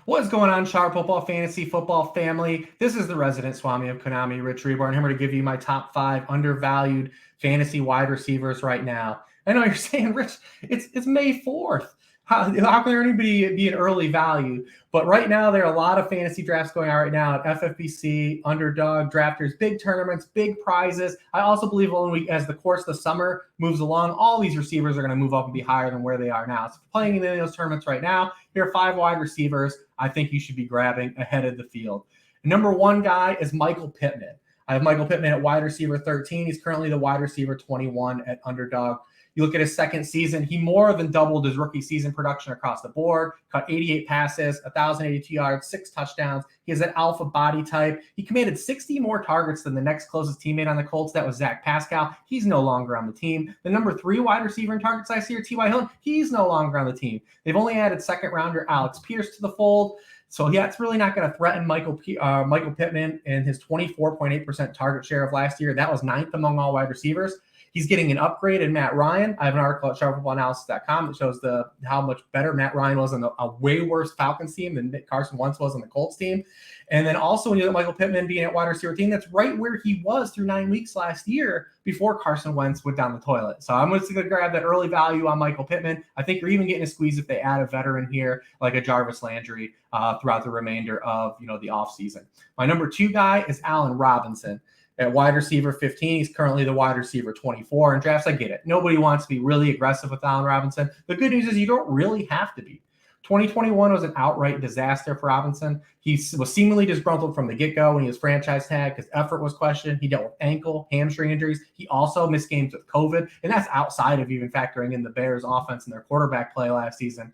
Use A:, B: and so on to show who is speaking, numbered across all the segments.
A: What's going on, Sharp Football Fantasy Football family? This is the resident Swami of Konami, Rich Hribar, and I'm here to give you my top 5 undervalued fantasy wide receivers right now. I know you're saying, Rich, it's May 4th. How can there anybody be an early value? But right now, there are a lot of fantasy drafts going on right now at FFPC, Underdog, Drafters, big tournaments, big prizes. I also believe as the course of the summer moves along, all these receivers are going to move up and be higher than where they are now. So playing in those tournaments right now, here are 5 wide receivers I think you should be grabbing ahead of the field. Number 1 guy is Michael Pittman. I have Michael Pittman at wide receiver 13. He's currently the wide receiver 21 at Underdog. You look at his second season, he more than doubled his rookie season production across the board, caught 88 passes, 1,082 yards, 6 touchdowns. He has that alpha body type. He commanded 60 more targets than the next closest teammate on the Colts. That was Zach Pascal. He's no longer on the team. The number 3 wide receiver in targets last year, T.Y. Hilton, he's no longer on the team. They've only added second rounder Alex Pierce to the fold. So yeah, it's really not going to threaten Michael Pittman and his 24.8% target share of last year. That was 9th among all wide receivers. He's getting an upgrade in Matt Ryan. I have an article at sharpfootballanalysis.com that shows how much better Matt Ryan was on a way worse Falcons team than Carson Wentz was on the Colts team. And then also when you look at Michael Pittman being at wide receiver team, that's right where he was through 9 weeks last year before Carson Wentz went down the toilet. So I'm just going to grab that early value on Michael Pittman. I think you're even getting a squeeze if they add a veteran here like a Jarvis Landry throughout the remainder of the offseason. My number 2 guy is Allen Robinson. At wide receiver 15, he's currently the wide receiver 24 in drafts. I get it. Nobody wants to be really aggressive with Allen Robinson. The good news is you don't really have to be. 2021 was an outright disaster for Robinson. He was seemingly disgruntled from the get-go when he was franchise tagged. His effort was questioned. He dealt with ankle, hamstring injuries. He also missed games with COVID, and that's outside of even factoring in the Bears' offense and their quarterback play last season.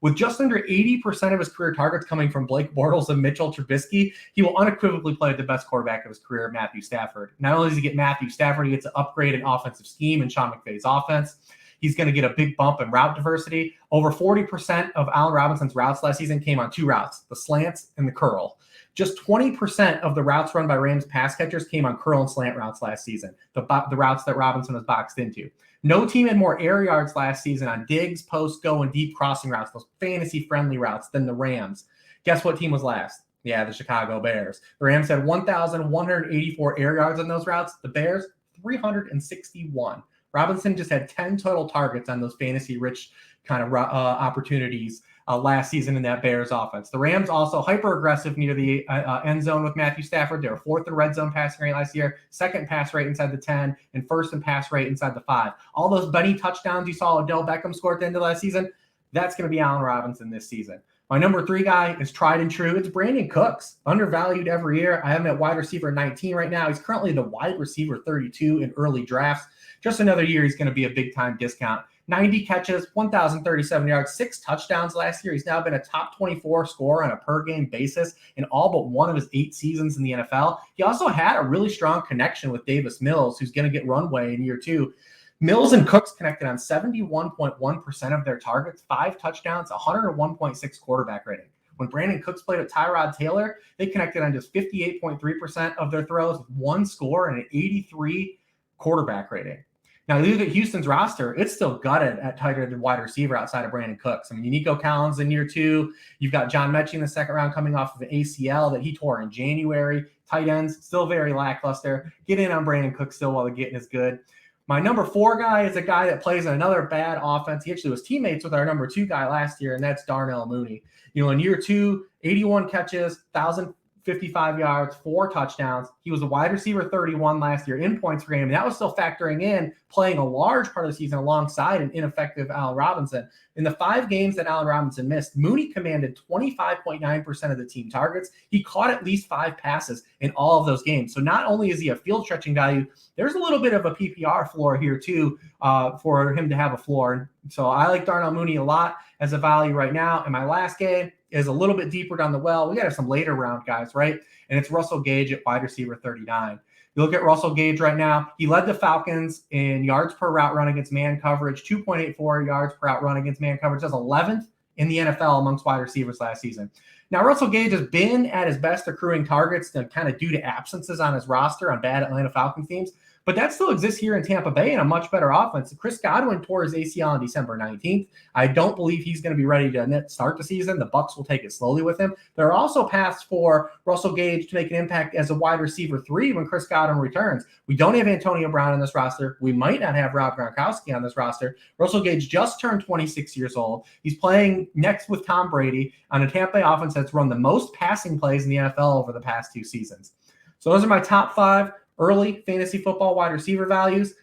A: With just under 80% of his career targets coming from Blake Bortles and Mitchell Trubisky, he will unequivocally play the best quarterback of his career, Matthew Stafford. Not only does he get Matthew Stafford, he gets an upgrade in offensive scheme in Sean McVay's offense. He's going to get a big bump in route diversity. Over 40% of Allen Robinson's routes last season came on 2 routes, the slants and the curl. Just 20% of the routes run by Rams pass catchers came on curl and slant routes last season, the routes that Robinson was boxed into. No team had more air yards last season on digs, post, go, and deep crossing routes, those fantasy-friendly routes, than the Rams. Guess what team was last? Yeah, the Chicago Bears. The Rams had 1,184 air yards on those routes. The Bears, 361. Robinson just had 10 total targets on those fantasy-rich kind of opportunities last season in that Bears offense. The Rams also hyper-aggressive near the end zone with Matthew Stafford. They were 4th in red zone passing rate last year, 2nd pass rate inside the 10, and 1st in pass rate inside the 5. All those bunny touchdowns you saw Odell Beckham score at the end of last season, that's going to be Allen Robinson this season. My number 3 guy is tried and true. It's Brandon Cooks, undervalued every year. I have him at wide receiver 19 right now. He's currently the wide receiver 32 in early drafts. Just another year, he's going to be a big-time discount. 90 catches, 1,037 yards, 6 touchdowns last year. He's now been a top 24 scorer on a per-game basis in all but one of his 8 seasons in the NFL. He also had a really strong connection with Davis Mills, who's going to get runway in year 2. Mills and Cooks connected on 71.1% of their targets, 5 touchdowns, 101.6 quarterback rating. When Brandon Cooks played with Tyrod Taylor, they connected on just 58.3% of their throws with 1 score and an 83 quarterback rating. Now, you look at Houston's roster, it's still gutted at tight end and wide receiver outside of Brandon Cooks. I mean, Nico Collins in year 2. You've got John Mechie in the 2nd round coming off of an ACL that he tore in January. Tight ends, still very lackluster. Get in on Brandon Cooks still while the getting is good. My number 4 guy is a guy that plays in another bad offense. He actually was teammates with our number 2 guy last year, and that's Darnell Mooney. In year 2, 81 catches, 1,055 yards, 4 touchdowns. He was a wide receiver 31 last year in points per game, and that was still factoring in playing a large part of the season alongside an ineffective Allen Robinson. In the 5 games that Allen Robinson missed, Mooney commanded 25.9% of the team targets. He caught at least 5 passes in all of those games. So not only is he a field stretching value, there's a little bit of a PPR floor here too for him to have a floor. So I like Darnell Mooney a lot as a value right now. And my last game is a little bit deeper down the well. We got to have some later round guys, right? And it's Russell Gage at wide receiver 39. You look at Russell Gage right now, he led the Falcons in yards per route run against man coverage, 2.84 yards per route run against man coverage. That's 11th in the NFL amongst wide receivers last season. Now, Russell Gage has been at his best accruing targets kind of due to absences on his roster on bad Atlanta Falcons teams, but that still exists here in Tampa Bay in a much better offense. Chris Godwin tore his ACL on December 19th. I don't believe he's going to be ready to start the season. The Bucs will take it slowly with him. There are also paths for Russell Gage to make an impact as a wide receiver 3 when Chris Godwin returns. We don't have Antonio Brown on this roster. We might not have Rob Gronkowski on this roster. Russell Gage just turned 26 years old. He's playing next with Tom Brady on a Tampa Bay offense that's run the most passing plays in the NFL over the past 2 seasons. So those are my top 5 early fantasy football wide receiver values.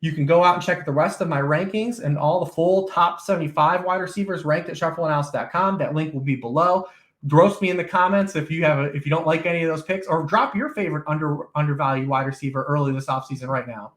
A: You can go out and check the rest of my rankings and all the full top 75 wide receivers ranked at shuffleanalysis.com. That link will be below. Roast me in the comments if you don't like any of those picks, or drop your favorite undervalued wide receiver early this offseason right now.